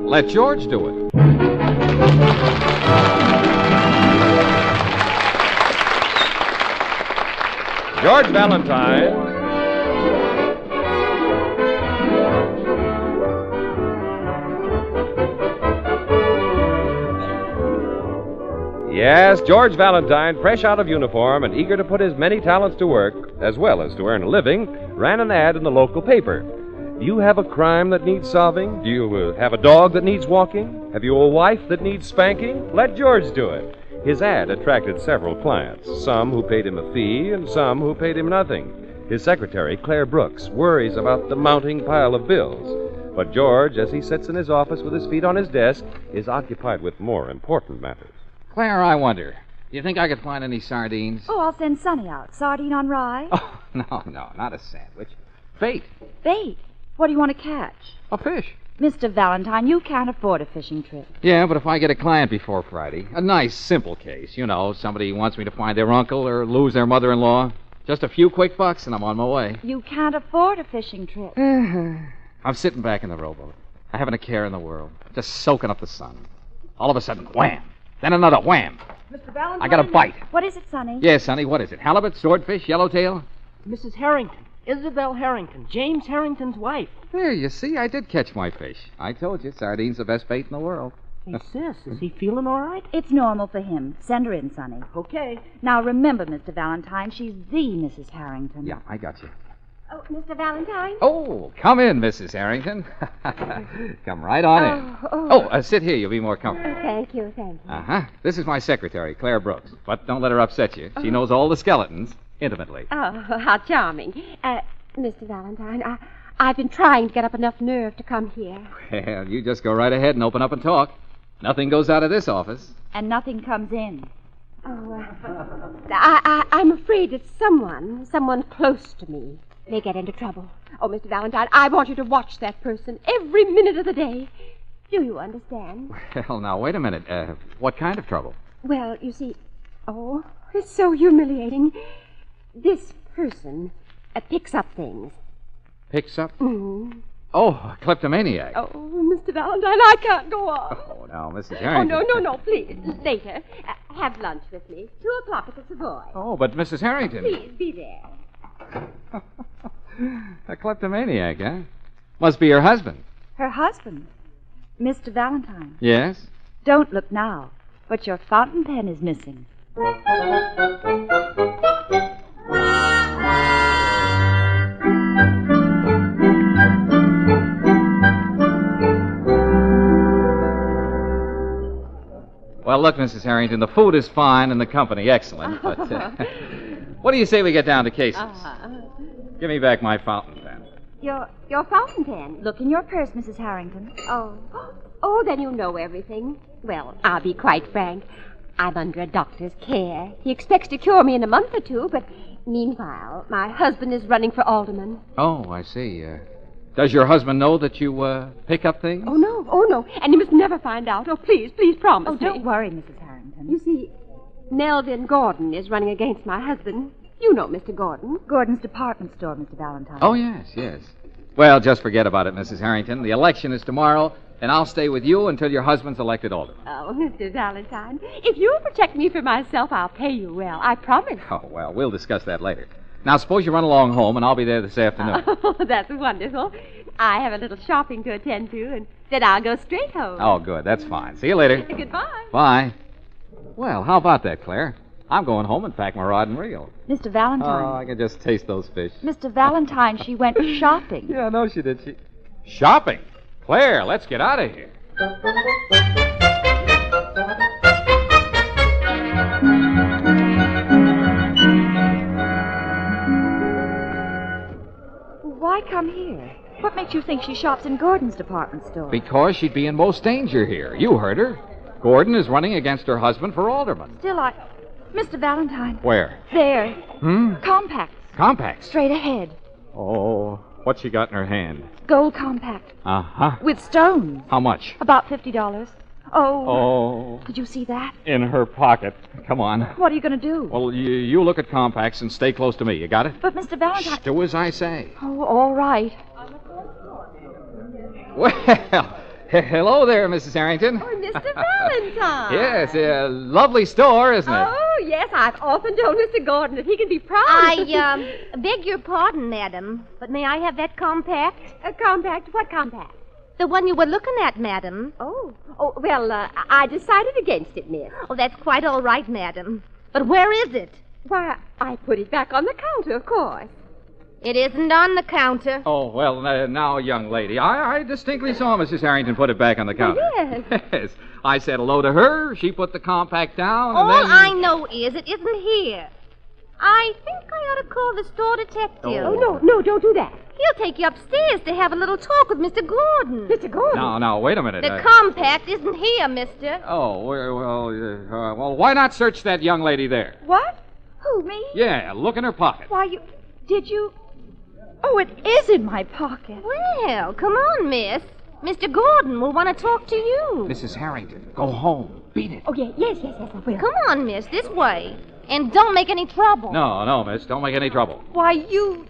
Let George do it. George Valentine. Yes, George Valentine, fresh out of uniform and eager to put his many talents to work, as well as to earn a living, ran an ad in the local paper. Do you have a crime that needs solving? Do you have a dog that needs walking? Have you a wife that needs spanking? Let George do it. His ad attracted several clients, some who paid him a fee and some who paid him nothing. His secretary, Claire Brooks, worries about the mounting pile of bills. But George, as he sits in his office with his feet on his desk, is occupied with more important matters. Claire, I wonder, do you think I could find any sardines? Oh, I'll send Sonny out. Sardine on rye? Oh, no, not a sandwich. Bait. Bait? What do you want to catch? A fish. Mr. Valentine, you can't afford a fishing trip. Yeah, but if I get a client before Friday, a nice, simple case, you know, somebody wants me to find their uncle or lose their mother-in-law, just a few quick bucks and I'm on my way. You can't afford a fishing trip. I'm sitting back in the rowboat. I haven't a care in the world, just soaking up the sun. All of a sudden, wham! Then another wham! Mr. Valentine? I got a bite. What is it, Sonny? Yes, Sonny, what is it? Halibut, swordfish, yellowtail? Mrs. Harrington. Isabel Harrington. James Harrington's wife. There, you see, I did catch my fish. I told you, sardines the best bait in the world. Hey, sis, is he feeling all right? It's normal for him. Send her in, Sonny. Okay. Now, remember, Mr. Valentine, she's the Mrs. Harrington. Yeah, I got you. Oh, Mr. Valentine? Oh, come in, Mrs. Harrington. Come right on in. Sit here. You'll be more comfortable. Thank you. Uh-huh. This is my secretary, Claire Brooks. But don't let her upset you. She knows all the skeletons intimately. Oh, how charming. Mr. Valentine, I've been trying to get up enough nerve to come here. Well, you just go right ahead and open up and talk. Nothing goes out of this office. And nothing comes in. Oh, I'm afraid that someone close to me may get into trouble. Oh, Mr. Valentine, I want you to watch that person every minute of the day. Do you understand? Well, now, wait a minute. What kind of trouble? Well, you see... Oh, it's so humiliating. This person picks up things. Picks up? Mm-hmm. Oh, a kleptomaniac. Oh, Mr. Valentine, I can't go on. Oh, now, Mrs. Harrington. Oh, no, please. Later. Have lunch with me. 2:00 at the Savoy. Oh, but Mrs. Harrington. Please, be there. A kleptomaniac, huh? Must be her husband. Her husband? Mr. Valentine. Yes? Don't look now, but your fountain pen is missing. Well, look, Mrs. Harrington, the food is fine and the company excellent, but what do you say we get down to cases? Give me back my fountain pen. Your fountain pen? Look in your purse, Mrs. Harrington. Oh, then you know everything. Well, I'll be quite frank. I'm under a doctor's care. He expects to cure me in a month or two, but meanwhile, my husband is running for alderman. Oh, I see. Does your husband know that you pick up things? Oh, no. And he must never find out. Oh, please promise me. Don't worry, Mrs. Harrington. You see, Melvin Gordon is running against my husband. You know Mr. Gordon. Gordon's department store, Mr. Valentine. Oh, yes. Well, just forget about it, Mrs. Harrington. The election is tomorrow, and I'll stay with you until your husband's elected alderman. Oh, Mr. Valentine, if you'll protect me from myself, I'll pay you well. I promise. Oh, well, we'll discuss that later. Now, suppose you run along home, and I'll be there this afternoon. Oh, that's wonderful. I have a little shopping to attend to, and then I'll go straight home. Oh, good. That's fine. See you later. Goodbye. Bye. Well, how about that, Claire? I'm going home and pack my rod and reel. Mr. Valentine. Oh, I can just taste those fish. Mr. Valentine, she went shopping. Yeah, I know she did. Shopping? Claire, let's get out of here. Why come here? What makes you think she shops in Gordon's department store? Because she'd be in most danger here. You heard her. Gordon is running against her husband for alderman. Still, Mr. Valentine. Where? There. Compacts. Compacts? Straight ahead. Oh, what's she got in her hand? Gold compact. Uh-huh. With stones. How much? About $50. Oh. Oh, Did you see that? in her pocket. Come on. What are you going to do? Well, you look at compacts and stay close to me. You got it? But, Mr. Valentine... Shh, do as I say. Oh, all right. Well, hello there, Mrs. Harrington. Oh, Mr. Valentine. Yes, a lovely store, isn't it? Oh, yes, I've often told Mr. Gordon that he can be proud. I beg your pardon, madam, but may I have that compact? A compact? What compact? The one you were looking at, madam. Oh, well, I decided against it, miss. Oh, that's quite all right, madam. But where is it? Why, I put it back on the counter, of course. It isn't on the counter. Oh, well, now, young lady, I distinctly saw Mrs. Harrington put it back on the counter. Yes. Yes. I said hello to her. She put the compact down, and All then... I know is it isn't here. I think I ought to call the store detective. Oh, no, don't do that. He'll take you upstairs to have a little talk with Mr. Gordon. Mr. Gordon. Now, wait a minute. The compact isn't here, mister. Oh, well, why not search that young lady there? What? Who, me? Yeah, look in her pocket. Why, did you... Oh, it is in my pocket. Well, come on, miss. Mr. Gordon will want to talk to you. Mrs. Harrington, go home. Beat it. Oh, yes, I will. Come on, miss, this way. And don't make any trouble. No, miss, don't make any trouble. Why, you...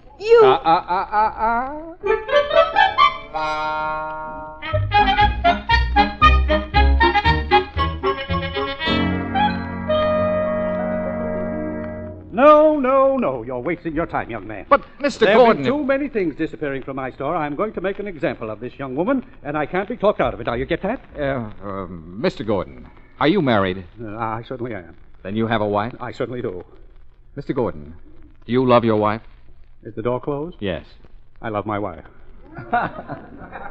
No. You're wasting your time, young man. But, Mr. There Gordon... have been too many things disappearing from my store. I'm going to make an example of this young woman, and I can't be talked out of it. Now, you get that? Mr. Gordon, are you married? I certainly am. Then you have a wife? I certainly do. Mr. Gordon, do you love your wife? Is the door closed? Yes. I love my wife.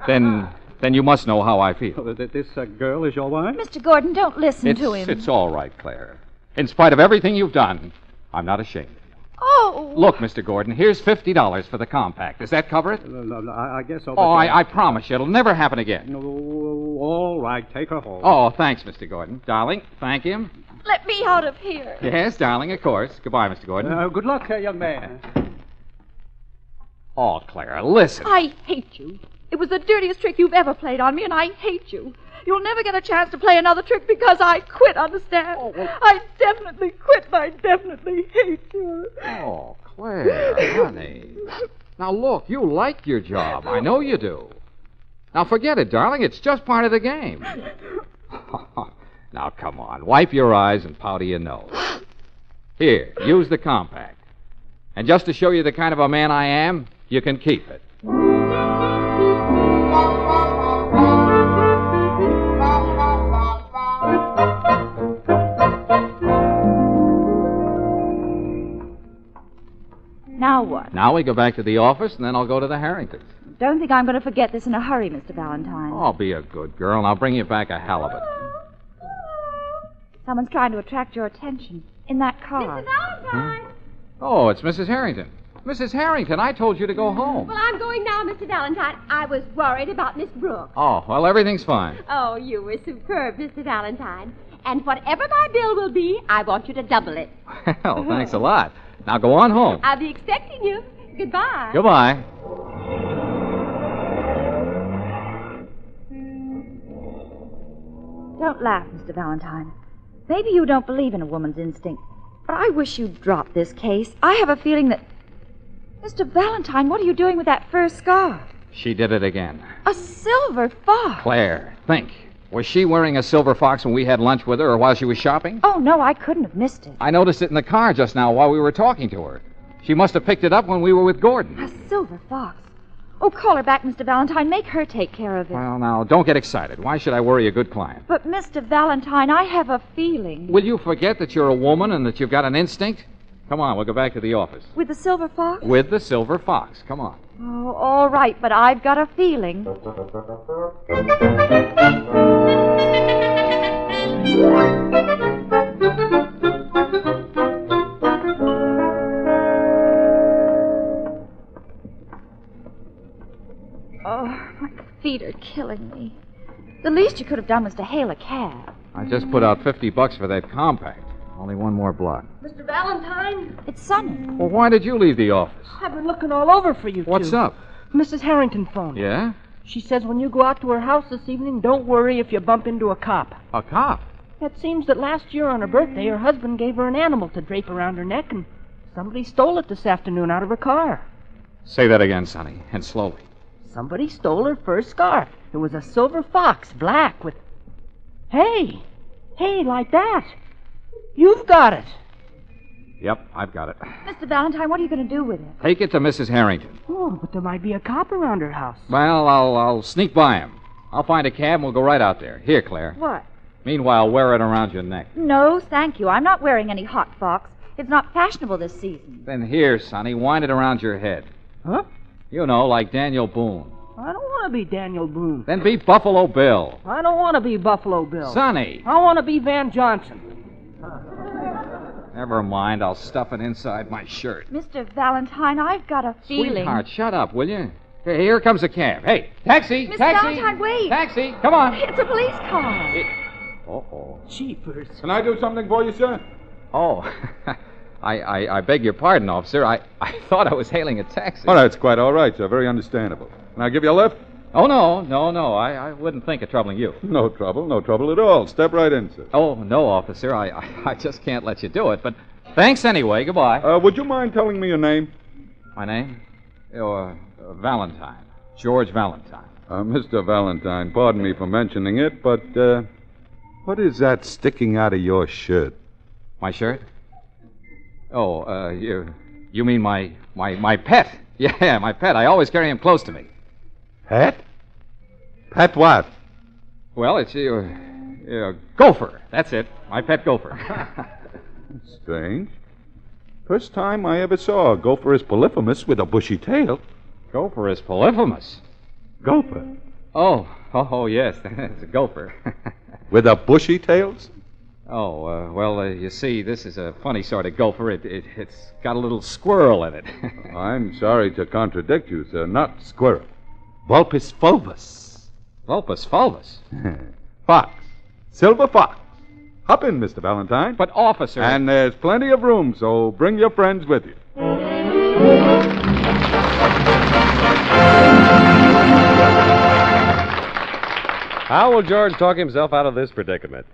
Then you must know how I feel. This girl is your wife? Mr. Gordon, don't listen to him. It's all right, Claire. In spite of everything you've done, I'm not ashamed of you. Oh! Look, Mr. Gordon, here's $50 for the compact. Does that cover it? No, I guess so. Oh, I promise you, it'll never happen again. No, all right, take her home. Oh, thanks, Mr. Gordon. Darling, thank him. Let me out of here. Yes, darling, of course. Goodbye, Mr. Gordon. Good luck, young man. Oh, Clara, listen. I hate you. It was the dirtiest trick you've ever played on me, and I hate you. You'll never get a chance to play another trick because I quit, understand? I definitely quit, and I definitely hate you. Oh, Claire, honey. Now, look, you like your job. I know you do. Now, forget it, darling. It's just part of the game. Now, come on. Wipe your eyes and powder your nose. Here, use the compact. And just to show you the kind of a man I am, you can keep it. Now what? Now we go back to the office, and then I'll go to the Harringtons. Don't think I'm going to forget this in a hurry, Mr. Valentine. Oh, be a good girl, and I'll bring you back a halibut. Someone's trying to attract your attention in that car. Mr. Valentine. Oh, it's Mrs. Harrington. Mrs. Harrington, I told you to go home. Well, I'm going now, Mr. Valentine. I was worried about Miss Brooks. Oh, well, everything's fine. Oh, you were superb, Mr. Valentine. And whatever my bill will be, I want you to double it. Well, thanks a lot. Now go on home. I'll be expecting you. Goodbye. Goodbye. Don't laugh, Mr. Valentine. Maybe you don't believe in a woman's instinct, but I wish you'd drop this case. I have a feeling that... Mr. Valentine, what are you doing with that fur scarf? She did it again. A silver fox. Claire, think. Was she wearing a silver fox when we had lunch with her or while she was shopping? Oh, no, I couldn't have missed it. I noticed it in the car just now while we were talking to her. She must have picked it up when we were with Gordon. A silver fox. Oh, call her back, Mr. Valentine. Make her take care of it. Well, now, don't get excited. Why should I worry a good client? But, Mr. Valentine, I have a feeling. Will you forget that you're a woman and that you've got an instinct? Come on, we'll go back to the office. With the silver fox? With the silver fox. Come on. Oh, all right, but I've got a feeling. Oh, my feet are killing me. The least you could have done was to hail a cab. I just put out $50 for that compact. Only one more block. Mr. Valentine, It's sunny. Well, why did you leave the office? I've been looking all over for you What's two. up? Mrs. Harrington phoned. Yeah? She says when you go out to her house this evening, don't worry if you bump into a cop. A cop? It seems that last year on her birthday, her husband gave her an animal to drape around her neck, and somebody stole it this afternoon out of her car. Say that again, Sonny, and slowly. Somebody stole her fur scarf. It was a silver fox, black, with... Hey, like that. You've got it. Yep, I've got it. Mr. Valentine, what are you going to do with it? Take it to Mrs. Harrington. Oh, but there might be a cop around her house. Well, I'll sneak by him. I'll find a cab and we'll go right out there. Here, Claire. What? Meanwhile, wear it around your neck. No, thank you. I'm not wearing any hot fox. It's not fashionable this season. Then here, Sonny, wind it around your head. Huh? You know, like Daniel Boone. I don't want to be Daniel Boone. Then be Buffalo Bill. I don't want to be Buffalo Bill. Sonny. I want to be Van Johnson. Never mind, I'll stuff it inside my shirt. Mr. Valentine, I've got a feeling... Sweetheart, shut up, will you? Here comes a cab. Hey, taxi! Mr. Taxi! Valentine, wait! Taxi, come on! It's a police car. Uh-oh. Jeepers. Can I do something for you, sir? Oh, I beg your pardon, officer. I thought I was hailing a taxi. Oh, that's quite all right, sir. Very understandable. Can I give you a lift? Oh, no. I wouldn't think of troubling you. No trouble at all. Step right in, sir. Oh, no, officer. I just can't let you do it, but thanks anyway. Goodbye. Would you mind telling me your name? My name? Valentine. George Valentine. Mr. Valentine, pardon me for mentioning it, but, what is that sticking out of your shirt? My shirt? Oh, you mean my pet? Yeah, my pet. I always carry him close to me. Pet? Pet what? Well, it's Gopher. That's it. My pet Gopher. Strange. First time I ever saw a gopher as polyphemus with a bushy tail. Gopher is polyphemus. Gopher? Oh, yes. It's a gopher. With a bushy tails? Oh, well, you see, this is a funny sort of gopher. It's got a little squirrel in it. I'm sorry to contradict you, sir. Not squirrel. Vulpus fulvus. Vulpus fulvus? Fox. Silver fox. Hop in, Mr. Valentine. But, officer... And there's plenty of room, so bring your friends with you. How will George talk himself out of this predicament?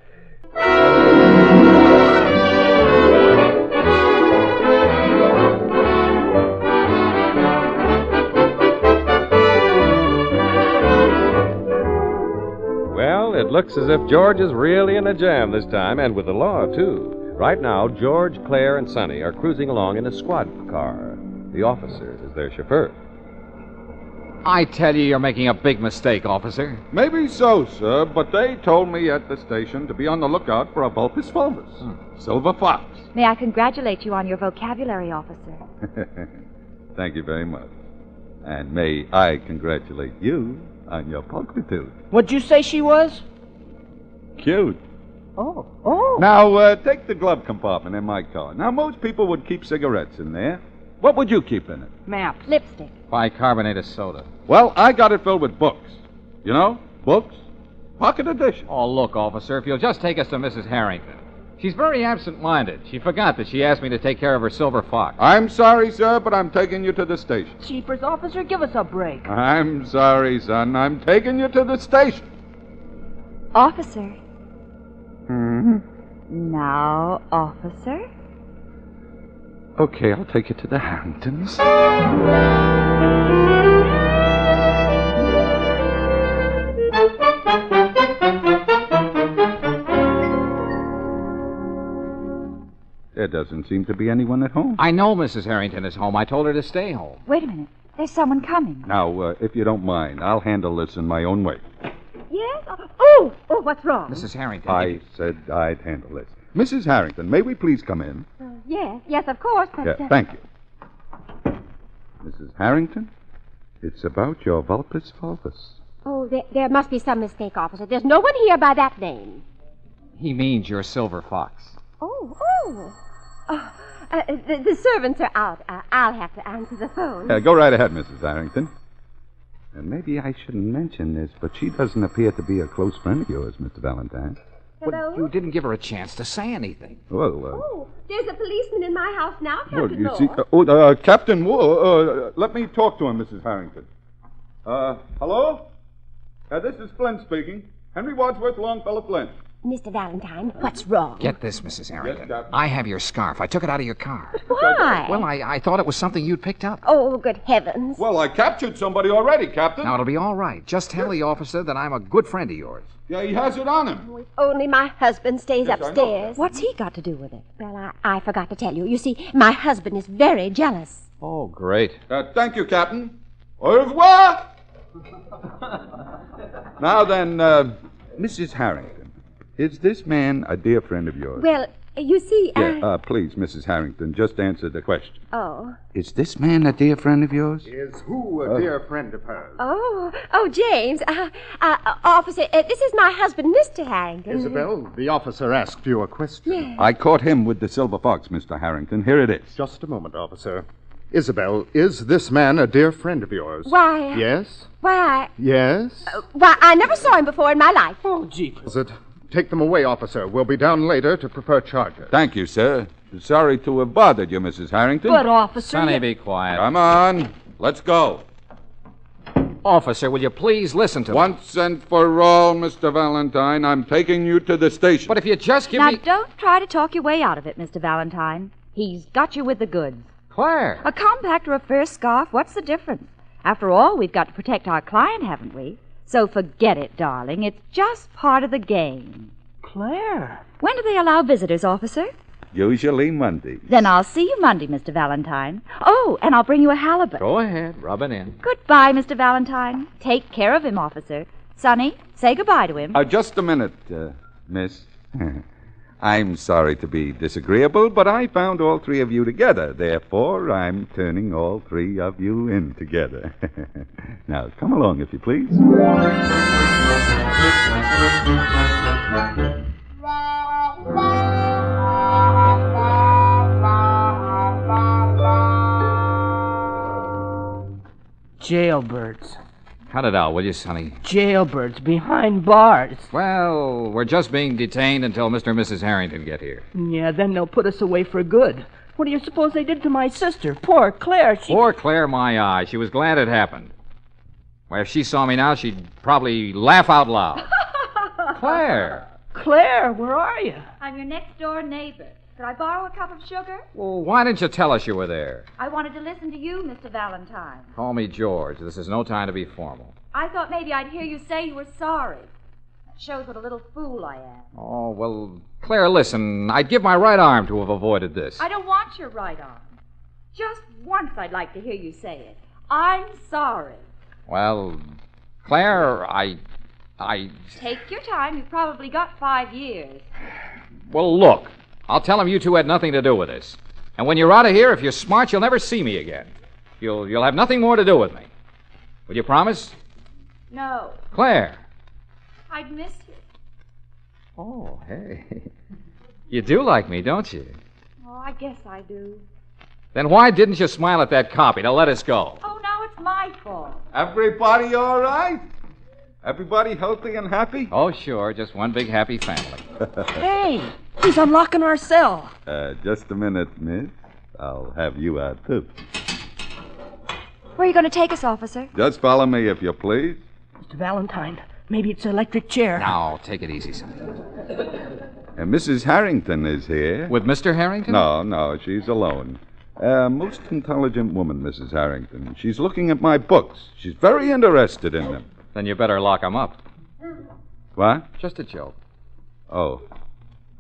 Well, it looks as if George is really in a jam this time, and with the law, too. Right now, George, Claire, and Sonny are cruising along in a squad car. The officer is their chauffeur. I tell you, you're making a big mistake, officer. Maybe so, sir, but they told me at the station to be on the lookout for a Vulpus fulvus. Silver fox. May I congratulate you on your vocabulary, officer? Thank you very much. And may I congratulate you on your pulchritude. What'd you say she was? Cute. Oh. Now, take the glove compartment in my car. Now, most people would keep cigarettes in there. What would you keep in it? Maps. Lipstick. Bicarbonated soda. Well, I got it filled with books. You know, books. Pocket edition. Oh, look, officer, if you'll just take us to Mrs. Harrington. She's very absent-minded. She forgot that she asked me to take care of her silver fox. I'm sorry, sir, but I'm taking you to the station. Jeepers, officer, give us a break. I'm sorry, son. I'm taking you to the station. Officer. Hmm? Now, officer. Okay, I'll take you to the Harringtons. There doesn't seem to be anyone at home. I know Mrs. Harrington is home. I told her to stay home. Wait a minute. There's someone coming. Now, if you don't mind, I'll handle this in my own way. Yes? Oh, what's wrong? Mrs. Harrington. I said I'd handle this. Mrs. Harrington, may we please come in? Yes, of course, but... Yeah, thank you. Mrs. Harrington, it's about your Vulpus fulvus. Oh, there must be some mistake, officer. There's no one here by that name. He means your silver fox. The servants are out. I'll have to answer the phone. Go right ahead, Mrs. Harrington. And maybe I shouldn't mention this, but she doesn't appear to be a close friend of yours, Mr. Valentine. Hello? Well, you didn't give her a chance to say anything. Well, There's a policeman in my house now, well, Captain you Moore. see, Captain Moore, let me talk to him, Mrs. Harrington. Hello? This is Flint speaking. Henry Wadsworth Longfellow Flint. Mr. Valentine, what's wrong? Get this, Mrs. Harrington. Yes, Captain. I have your scarf. I took it out of your car. Why? Well, I thought it was something you'd picked up. Oh, good heavens. Well, I captured somebody already, Captain. Now, it'll be all right. Just tell the officer that I'm a good friend of yours. Yeah, he has it on him. If only my husband stays Yes, I know. upstairs. What's he got to do with it? Well, I forgot to tell you. You see, my husband is very jealous. Oh, great. Thank you, Captain. Au revoir! Now then, Mrs. Harrington, is this man a dear friend of yours? Well, you see, Please, Mrs. Harrington, just answer the question. Oh. Is this man a dear friend of yours? Is who a dear friend of hers? Oh, James. Officer, this is my husband, Mr. Harrington. Isabel, the officer asked you a question. Yes. I caught him with the silver fox, Mr. Harrington. Here it is. Just a moment, officer. Isabel, is this man a dear friend of yours? Why? Yes? Why, Yes? I never saw him before in my life. Oh, jeepers. Is it? Take them away, officer. We'll be down later to prepare charges. Thank you, sir. Sorry to have bothered you, Mrs. Harrington. But, officer... Sonny, be quiet. Come on. Let's go. Officer, will you please listen to me? Once and for all, Mr. Valentine, I'm taking you to the station. But if you just give Now, me... don't try to talk your way out of it, Mr. Valentine. He's got you with the goods. Claire. A compact or a fur scarf, what's the difference? After all, we've got to protect our client, haven't we? So forget it, darling. It's just part of the game. Claire. When do they allow visitors, officer? Usually Monday. Then I'll see you Monday, Mr. Valentine. Oh, and I'll bring you a halibut. Go ahead. Rub it in. Goodbye, Mr. Valentine. Take care of him, officer. Sonny, say goodbye to him. Just a minute, miss. I'm sorry to be disagreeable, but I found all three of you together. Therefore, I'm turning all three of you in together. Now, come along, if you please. Jailbirds. Cut it out, will you, Sonny? Jailbirds behind bars. Well, we're just being detained until Mr. and Mrs. Harrington get here. Yeah, then they'll put us away for good. What do you suppose they did to my sister? Poor Claire, she... Poor Claire, my eye. She was glad it happened. Well, if she saw me now, she'd probably laugh out loud. Claire! Claire, where are you? I'm your next door neighbor. Could I borrow a cup of sugar? Well, why didn't you tell us you were there? I wanted to listen to you, Mr. Valentine. Call me George. This is no time to be formal. I thought maybe I'd hear you say you were sorry. That shows what a little fool I am. Oh, well, Claire, listen. I'd give my right arm to have avoided this. I don't want your right arm. Just once I'd like to hear you say it. I'm sorry. Well, Claire, I... Take your time. You've probably got 5 years. Well, look. I'll tell him you two had nothing to do with this. And when you're out of here, if you're smart, you'll never see me again. You'll have nothing more to do with me. Will you promise? No. Claire. I'd miss you. Oh, hey. You do like me, don't you? Oh, I guess I do. Then why didn't you smile at that copy to let us go? Oh, now it's my fault. Everybody all right? Everybody healthy and happy? Oh, sure. Just one big happy family. Hey, he's unlocking our cell. Just a minute, miss. I'll have you out, too. Where are you going to take us, officer? Just follow me, if you please. Mr. Valentine, maybe it's an electric chair. Now, take it easy, Sonny. And Mrs. Harrington is here. With Mr. Harrington? No, she's alone. Most intelligent woman, Mrs. Harrington. She's looking at my books. She's very interested in them. Then you better lock him up. What? Just a joke. Oh.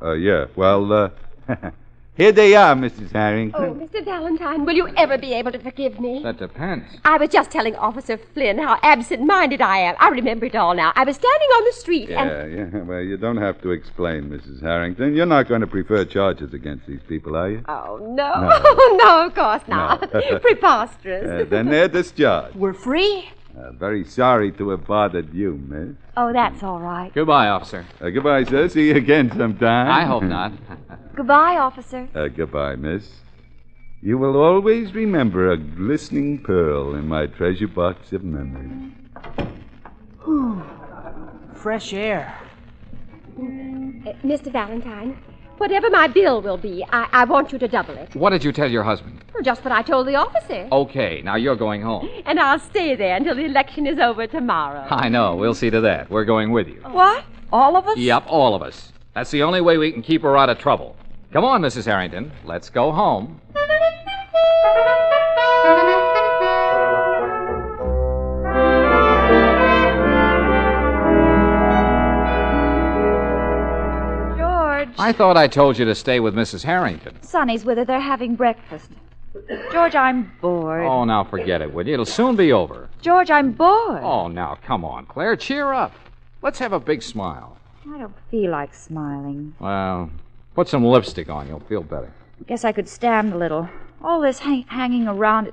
Yeah. Well, here they are, Mrs. Harrington. Oh, Mr. Valentine, will you ever be able to forgive me? That depends. I was just telling Officer Flynn how absent-minded I am. I remember it all now. I was standing on the street and... Yeah. Well, you don't have to explain, Mrs. Harrington. You're not going to prefer charges against these people, are you? Oh, no. No, of course not. No. Preposterous. Then they're discharged. We're free? Very sorry to have bothered you, miss. Oh, that's all right. Goodbye, officer. Goodbye, sir. See you again sometime. I hope not. Goodbye, officer. Goodbye, miss. You will always remember a glistening pearl in my treasure box of memories. Whew. Fresh air. Mr. Valentine, whatever my bill will be, I want you to double it. What did you tell your husband? Oh, just what I told the officer. Okay, now you're going home. And I'll stay there until the election is over tomorrow. I know. We'll see to that. We're going with you. What? All of us? Yep, all of us. That's the only way we can keep her out of trouble. Come on, Mrs. Harrington. Let's go home. George. I thought I told you to stay with Mrs. Harrington. Sonny's with her. They're having breakfast. George, I'm bored. Oh, now forget it, will you? It'll soon be over. George, I'm bored. Oh, now, come on, Claire. Cheer up. Let's have a big smile. I don't feel like smiling. Well, put some lipstick on. You'll feel better. Guess I could stand a little. All this hanging around.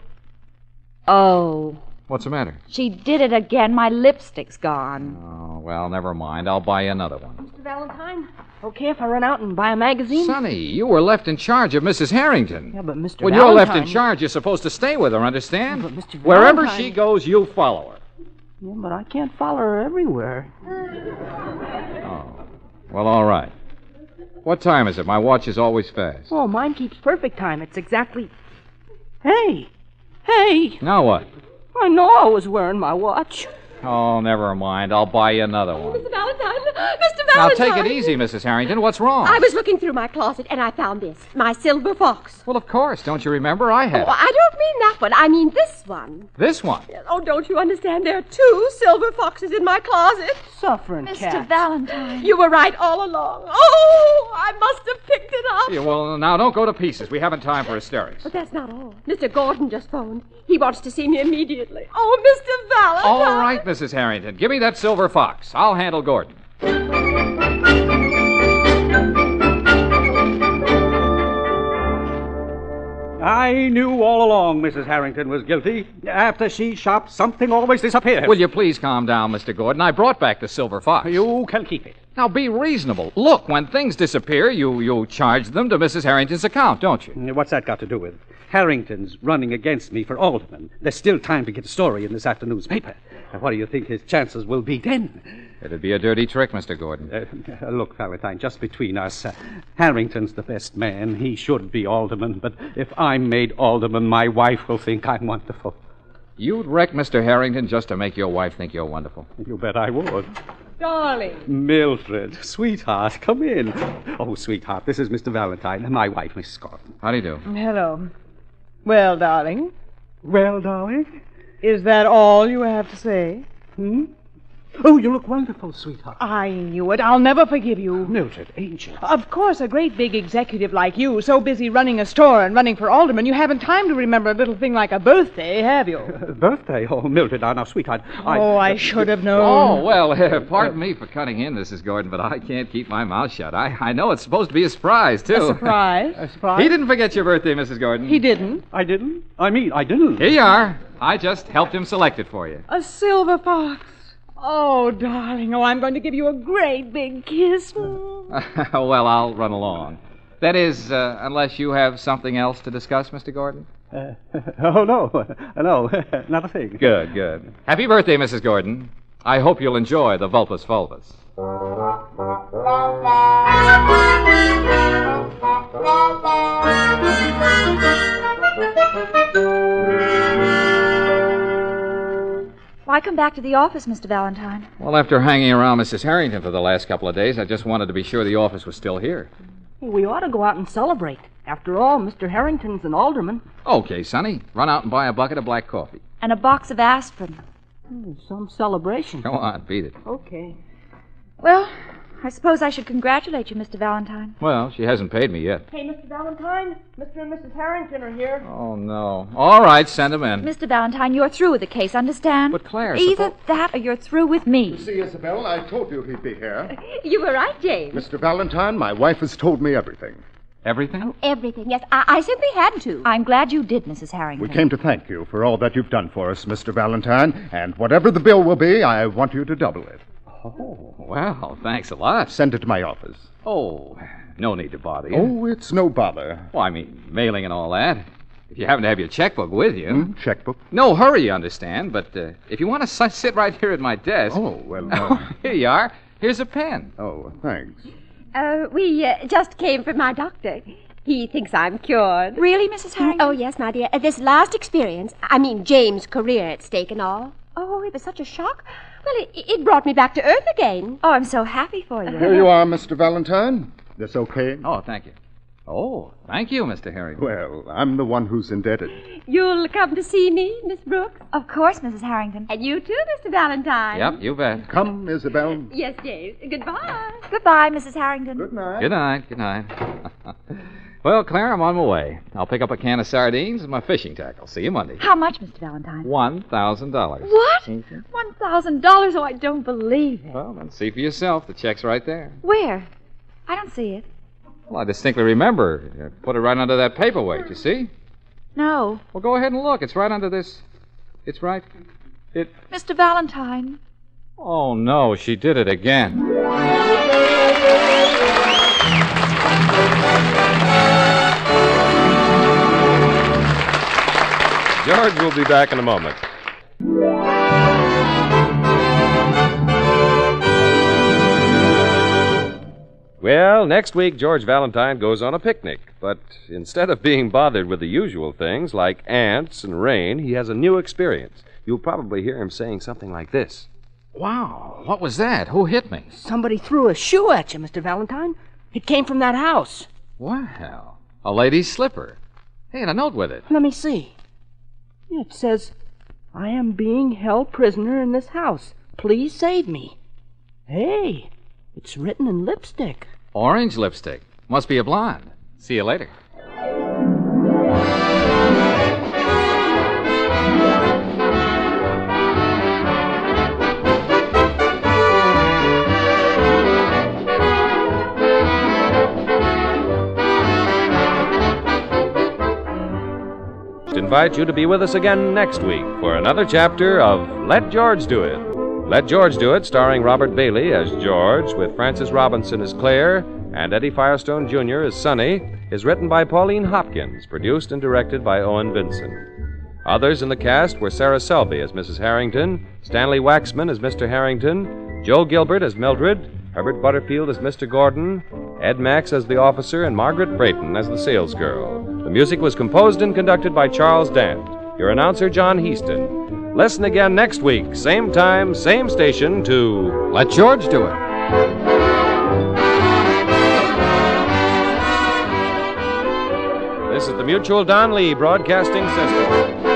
Oh, What's the matter? she did it again. My lipstick's gone. Oh, well, never mind. I'll buy you another one. Mr. Valentine, okay if I run out and buy a magazine? Sonny, you were left in charge of Mrs. Harrington. Yeah, but Mr. When Valentine... you're left in charge, you're supposed to stay with her, understand? Yeah, but Mr. Wherever Valentine- she goes, you follow her. Yeah, but I can't follow her everywhere. Oh, well, all right. What time is it? My watch is always fast. Oh, mine keeps perfect time. It's exactly... Hey! Hey! Now what? I know I was wearing my watch. Oh, never mind. I'll buy you another one. Mr. Valentine! Mr. Now, Valentine! take it easy, Mrs. Harrington. What's wrong? I was looking through my closet and I found this. My silver fox. Well, of course. Don't you remember? I had Oh, it. I don't mean that one. I mean this one. This one. Oh, don't you understand? There are 2 silver foxes in my closet. Suffering Mr. cat. Valentine. You were right all along. Oh, I must have picked it up. Yeah, well, now, don't go to pieces. We haven't time for hysterics. But that's not all. Mr. Gordon just phoned. He wants to see me immediately. Oh, Mr. Valentine. All right, Mrs. Harrington. Give me that silver fox. I'll handle Gordon. I knew all along Mrs. Harrington was guilty. After she shopped, something always disappears. Will you please calm down, Mr. Gordon? I brought back the silver fox. You can keep it. Now, be reasonable. Look, when things disappear, you charge them to Mrs. Harrington's account, don't you? What's that got to do with it? Harrington's running against me for alderman. There's still time to get a story in this afternoon's paper. What do you think his chances will be then? It'd be a dirty trick, Mr. Gordon. Look, Valentine, just between us, Harrington's the best man. He should be alderman. But if I'm made alderman, my wife will think I'm wonderful. You'd wreck Mr. Harrington just to make your wife think you're wonderful. You bet I would. Darling. Mildred, sweetheart, come in. Oh, sweetheart, this is Mr. Valentine, my wife, Miss Scott. How do you do? Hello. Well, darling, Well, darling? is that all you have to say? Oh, you look wonderful, sweetheart. I knew it. I'll never forgive you. Mildred, angel. Of course, a great big executive like you, so busy running a store and running for alderman, you haven't time to remember a little thing like a birthday, have you? Birthday? Oh, Mildred, now, sweetheart. I should have known. Oh, well, pardon me for cutting in, Mrs. Gordon, but I can't keep my mouth shut. I know it's supposed to be a surprise, too. A surprise? A surprise? He didn't forget your birthday, Mrs. Gordon. He didn't. I didn't? I didn't. Here you are. I just helped him select it for you. A silver fox. Oh, darling. Oh, I'm going to give you a great big kiss. Well, I'll run along. That is, unless you have something else to discuss, Mr. Gordon? Oh, no. No, not a thing. Good, good. Happy birthday, Mrs. Gordon. I hope you'll enjoy the Vulpus Fulvus. Why come back to the office, Mr. Valentine? Well, after hanging around Mrs. Harrington for the last couple of days, I just wanted to be sure the office was still here. We ought to go out and celebrate. After all, Mr. Harrington's an alderman. Okay, Sonny. Run out and buy a bucket of black coffee. And a box of aspirin. Some celebration. Go on, beat it. Okay. Well, I suppose I should congratulate you, Mr. Valentine. Well, she hasn't paid me yet. Hey, Mr. Valentine, Mr. and Mrs. Harrington are here. Oh, no. All right, send them in. Mr. Valentine, you're through with the case, understand? But, Claire, Either that or you're through with me. See, Isabel, I told you he'd be here. You were right, James. Mr. Valentine, my wife has told me everything. Everything? Everything, yes. I simply had to. I'm glad you did, Mrs. Harrington. We came to thank you for all that you've done for us, Mr. Valentine, and whatever the bill will be, I want you to double it. Oh, well, thanks a lot. Send it to my office. Oh, no need to bother you. Oh, it's no bother. Well, I mean, mailing and all that. If you happen to have your checkbook with you. Checkbook? No hurry, you understand, but if you want to sit right here at my desk. Oh, well. Here you are. Here's a pen. Oh, thanks. We just came from my doctor. He thinks I'm cured. Really, Mrs. Harrington? Oh, yes, my dear. This last experience, James' career at stake and all. Oh, it was such a shock. Well, it brought me back to earth again. Oh, I'm so happy for you. Here you are, Mr. Valentine. This okay? Oh, thank you. Oh, thank you, Mr. Harrington. Well, I'm the one who's indebted. You'll come to see me, Miss Brooks? Of course, Mrs. Harrington. And you too, Mr. Valentine. Yep, you bet. Come, Isabel. Yes, James. Goodbye. Goodbye, Mrs. Harrington. Good night. Good night, good night. Well, Claire, I'm on my way. I'll pick up a can of sardines and my fishing tackle. See you Monday. How much, Mr. Valentine? $1,000. What? $1,000? Oh, I don't believe it. Well, then see for yourself. The check's right there. Where? I don't see it. Well, I distinctly remember. Put it right under that paperweight, you see? No. Well, go ahead and look. It's right under this. It's right. Mr. Valentine. Oh, no, she did it again. George will be back in a moment. Well, next week, George Valentine goes on a picnic. But instead of being bothered with the usual things like ants and rain, he has a new experience. You'll probably hear him saying something like this. Wow, what was that? Who hit me? Somebody threw a shoe at you, Mr. Valentine. It came from that house. Well, a lady's slipper. Hey, and a note with it. Let me see. It says, I am being held prisoner in this house. Please save me. Hey, it's written in lipstick. Orange lipstick. Must be a blonde. See you later. Invite you to be with us again next week for another chapter of Let George Do It. Let George Do It, starring Robert Bailey as George, with Frances Robinson as Claire and Eddie Firestone Jr. as Sonny, is written by Pauline Hopkins, produced and directed by Owen Vinson. Others in the cast were Sarah Selby as Mrs. Harrington, Stanley Waxman as Mr. Harrington, Joe Gilbert as Mildred, Herbert Butterfield as Mr. Gordon, Ed Max as the officer, and Margaret Brayton as the salesgirl. The music was composed and conducted by Charles Dant. Your announcer, John Heaston. Listen again next week, same time, same station, to Let George Do It. This is the Mutual Don Lee Broadcasting System.